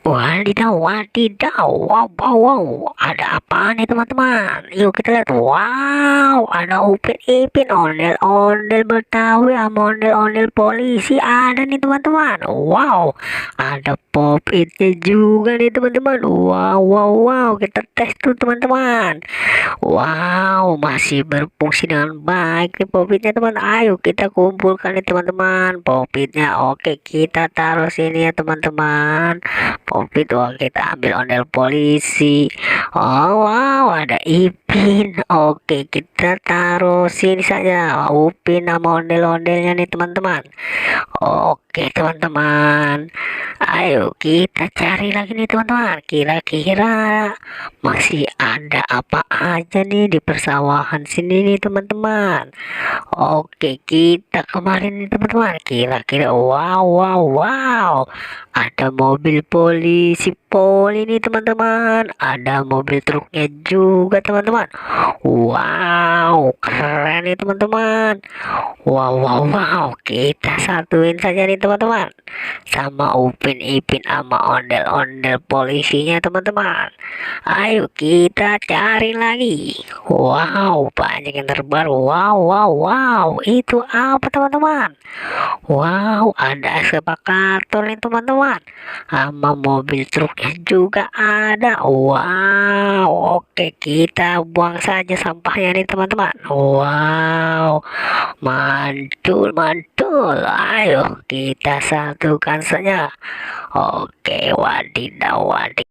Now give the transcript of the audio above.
Wadidaw, wadidaw, wow, wow, wow, ada apa nih teman-teman? Yuk kita lihat. Wow, ada Upin Ipin, ondel-ondel Betawi sama ondel-ondel polisi ada nih teman-teman. Wow, ada pop itnya juga nih teman-teman. Wow, wow, wow, kita tes tuh teman-teman. Wow, masih berfungsi dengan baik nih popitnya teman. Ayo kita kumpulkan nih teman-teman popitnya. Oke, kita taruh sini ya teman-teman. Popit, wah kita ambil ondel polisi. Oh wow, ada Ipin. Oke, kita taruh sini saja. Upin sama ondel-ondelnya nih teman-teman. Oke teman-teman, ayo kita cari lagi nih teman-teman. Kira-kira masih ada apa aja nih di persawahan sini nih teman-teman. Oke, kita kemarin nih teman-teman. Kira-kira wow, wow, wow. Ada mobil polisi poli nih teman-teman. Ada mobil truknya juga teman-teman. Wow, keren nih teman-teman. Wow, wow, wow, kita satuin saja nih teman-teman, sama Upin Ipin sama ondel-ondel polisinya teman-teman. Ayo kita cari lagi. Wow, banyak yang terbaru. Wow, wow, wow, itu apa teman-teman? Wow, ada eskavator nih teman-teman, sama mobil truknya juga ada. Wow, oke kita buang saja sampahnya nih teman-teman. Wow, mantul, mantul. Ayo kita satukan saja. Oke, wadidaw, wadidaw.